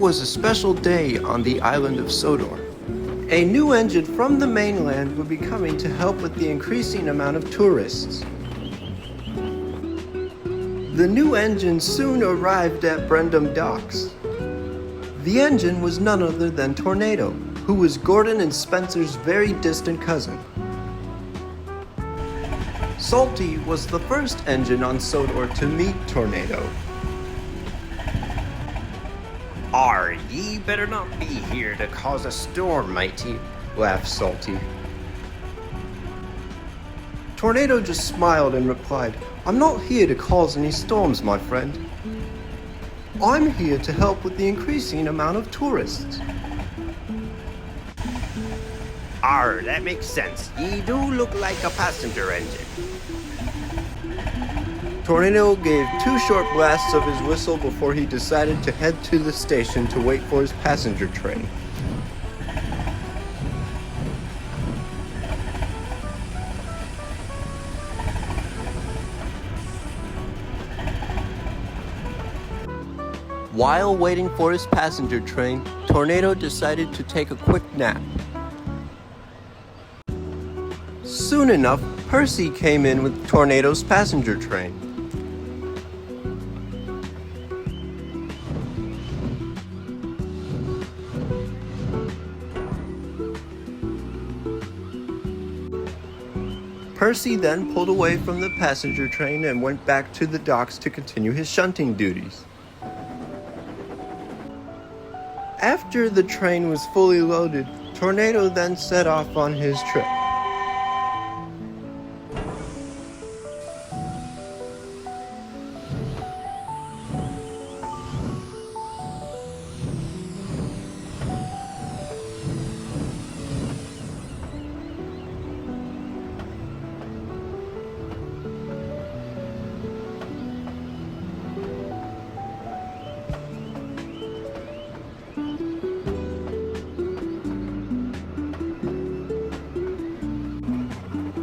was a special day on the island of Sodor. A new engine from the mainland would be coming to help with the increasing amount of tourists. The new engine soon arrived at Brendam Docks. The engine was none other than Tornado, who was Gordon and Spencer's very distant cousin. Salty was the first engine on Sodor to meet Tornado. "Arr, ye better not be here to cause a storm, matey," laughed Salty. Tornado just smiled and replied, "I'm not here to cause any storms, my friend. I'm here to help with the increasing amount of tourists." "Arr, that makes sense. Ye do look like a passenger engine." Tornado gave 2 short blasts of his whistle before he decided to head to the station to wait for his passenger train. While waiting for his passenger train, Tornado decided to take a quick nap. Soon enough, Percy came in with Tornado's passenger train. Percy then pulled away from the passenger train and went back to the docks to continue his shunting duties. After the train was fully loaded, Tornado then set off on his trip.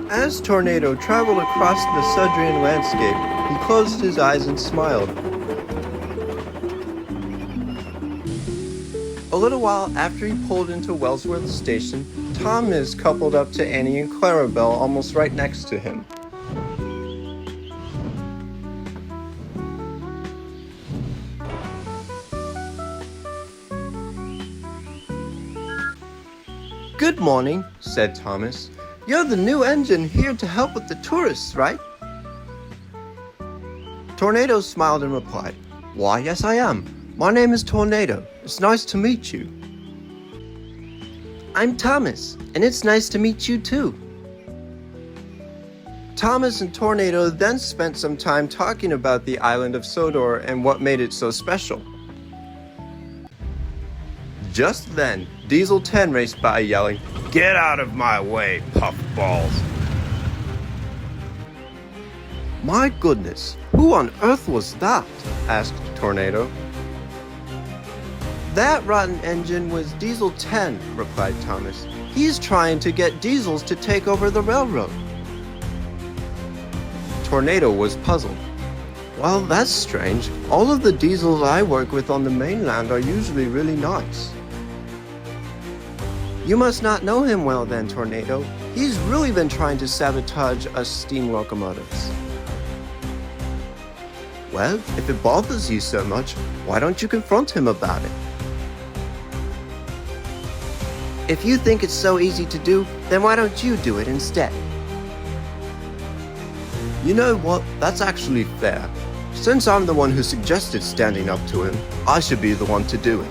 As Tornado traveled across the Sudrian landscape, he closed his eyes and smiled. A little while after he pulled into Wellsworth Station, Thomas coupled up to Annie and Clarabelle almost right next to him. "Good morning," said Thomas. "You're the new engine here to help with the tourists, right?" Tornado smiled and replied, "Why, yes I am. My name is Tornado. It's nice to meet you." "I'm Thomas, and it's nice to meet you too." Thomas and Tornado then spent some time talking about the island of Sodor and what made it so special. Just then, Diesel 10 raced by yelling, "Get out of my way, puffballs." "My goodness, who on earth was that?" asked Tornado. "That rotten engine was Diesel 10, replied Thomas. "He's trying to get diesels to take over the railroad." Tornado was puzzled. "Well, that's strange. All of the diesels I work with on the mainland are usually really nice." "You must not know him well then, Tornado. He's really been trying to sabotage us steam locomotives." "Well, if it bothers you so much, why don't you confront him about it?" "If you think it's so easy to do, then why don't you do it instead?" "You know what? That's actually fair. Since I'm the one who suggested standing up to him, I should be the one to do it."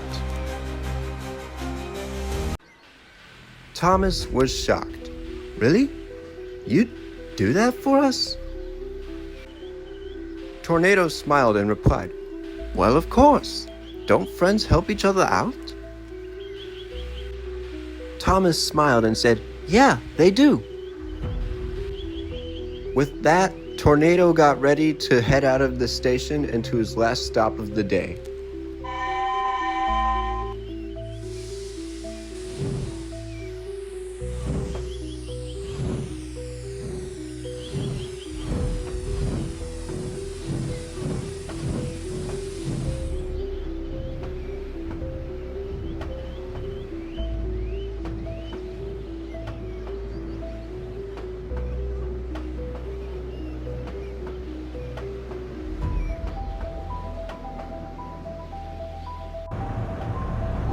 Thomas was shocked. "Really? You'd do that for us?" Tornado smiled and replied, "Well, of course. Don't friends help each other out?" Thomas smiled and said, "Yeah, they do." With that, Tornado got ready to head out of the station and to his last stop of the day.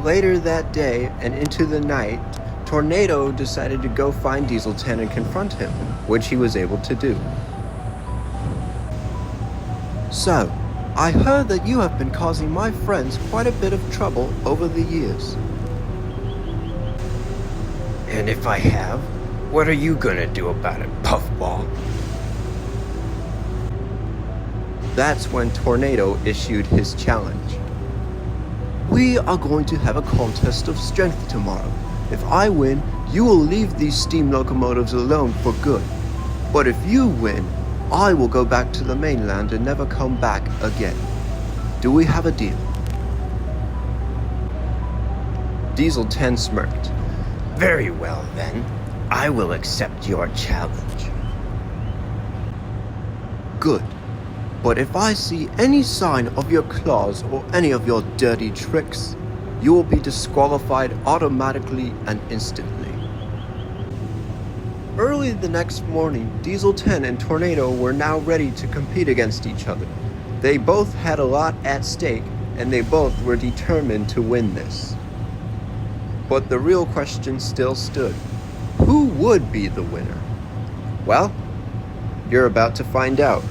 Later that day and into the night, Tornado decided to go find Diesel 10 and confront him, which he was able to do. So, I heard that you have been causing my friends quite a bit of trouble over the years. And if I have, what are you gonna do about it, Puffball? That's when Tornado issued his challenge. We are going to have a contest of strength tomorrow. If I win, you will leave these steam locomotives alone for good. But if you win, I will go back to the mainland and never come back again. Do we have a deal? Diesel 10 smirked. Very well then, I will accept your challenge. Good. But if I see any sign of your claws or any of your dirty tricks, you will be disqualified automatically and instantly. Early the next morning, Diesel 10 and Tornado were now ready to compete against each other. They both had a lot at stake, and they both were determined to win this. But the real question still stood. Who would be the winner? Well, you're about to find out.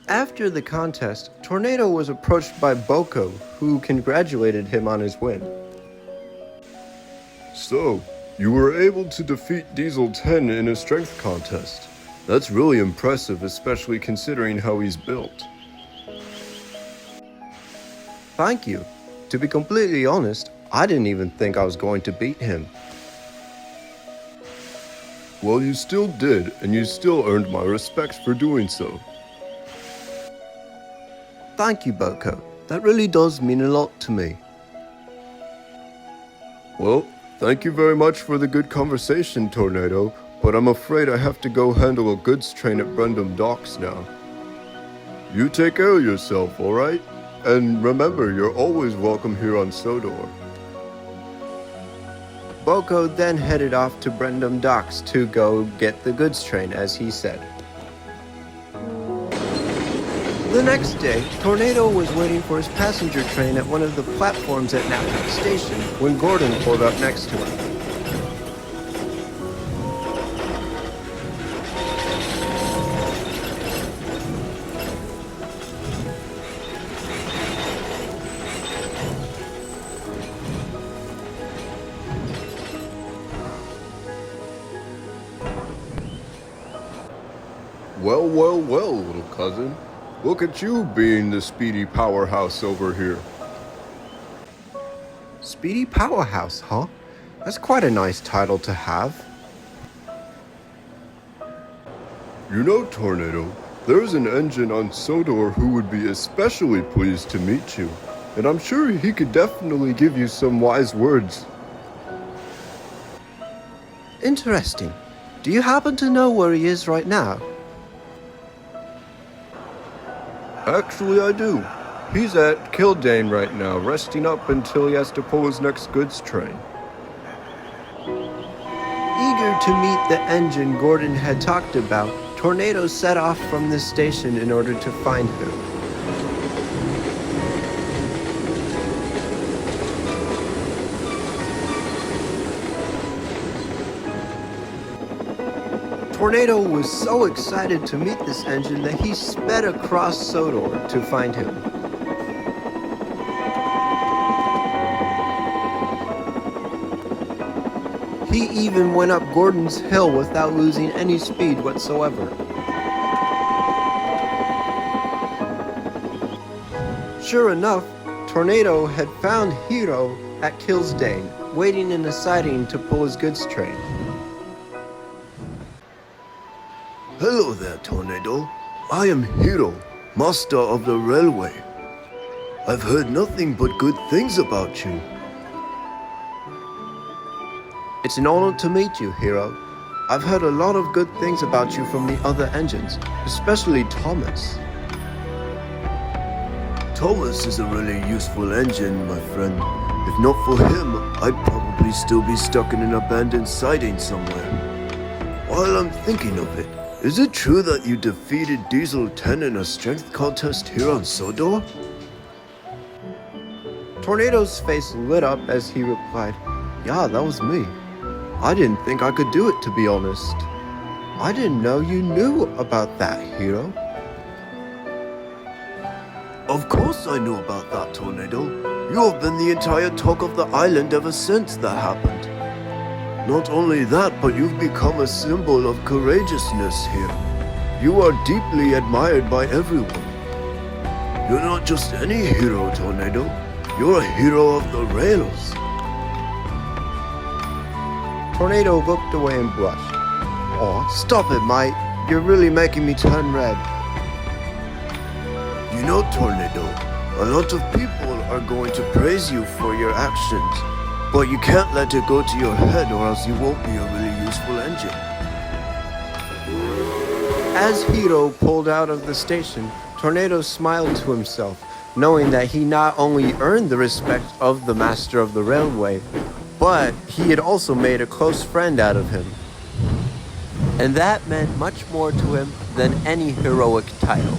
After the contest, Tornado was approached by Boko, who congratulated him on his win. So, you were able to defeat Diesel 10 in a strength contest. That's really impressive, especially considering how he's built. Thank you. To be completely honest, I didn't even think I was going to beat him. Well, you still did, and you still earned my respect for doing so. Thank you, Boko. That really does mean a lot to me. Well, thank you very much for the good conversation, Tornado, but I'm afraid I have to go handle a goods train at Brendam Docks now. You take care of yourself, alright? And remember, you're always welcome here on Sodor. Boko then headed off to Brendam Docks to go get the goods train, as he said. The next day, Tornado was waiting for his passenger train at one of the platforms at Knapsack Station when Gordon pulled up next to him. Well, well, well, little cousin. Look at you being the speedy powerhouse over here. Speedy Powerhouse, huh? That's quite a nice title to have. You know, Tornado, there's an engine on Sodor who would be especially pleased to meet you, and I'm sure he could definitely give you some wise words. Interesting. Do you happen to know where he is right now? Actually, I do. He's at Kildane right now, resting up until he has to pull his next goods train. Eager to meet the engine Gordon had talked about, Tornado set off from the station in order to find him. Tornado was so excited to meet this engine that he sped across Sodor to find him. He even went up Gordon's hill without losing any speed whatsoever. Sure enough, Tornado had found Hiro at Kilsdane, waiting in a siding to pull his goods train. Hello there, Tornado. I am Hiro, master of the railway. I've heard nothing but good things about you. It's an honor to meet you, Hiro. I've heard a lot of good things about you from the other engines, especially Thomas. Thomas is a really useful engine, my friend. If not for him, I'd probably still be stuck in an abandoned siding somewhere. While I'm thinking of it, is it true that you defeated Diesel 10 in a strength contest here on Sodor? Tornado's face lit up as he replied, "Yeah, that was me. I didn't think I could do it, to be honest. I didn't know you knew about that, Hiro." Of course I knew about that, Tornado. You have been the entire talk of the island ever since that happened. Not only that, but you've become a symbol of courageousness here. You are deeply admired by everyone. You're not just any hero, Tornado. You're a hero of the rails. Tornado looked away and blushed. "Aw, stop it, mate. You're really making me turn red." You know, Tornado, a lot of people are going to praise you for your actions, but you can't let it go to your head or else you won't be a really useful engine. As Hiro pulled out of the station, Tornado smiled to himself, knowing that he not only earned the respect of the master of the railway, but he had also made a close friend out of him. And that meant much more to him than any heroic title.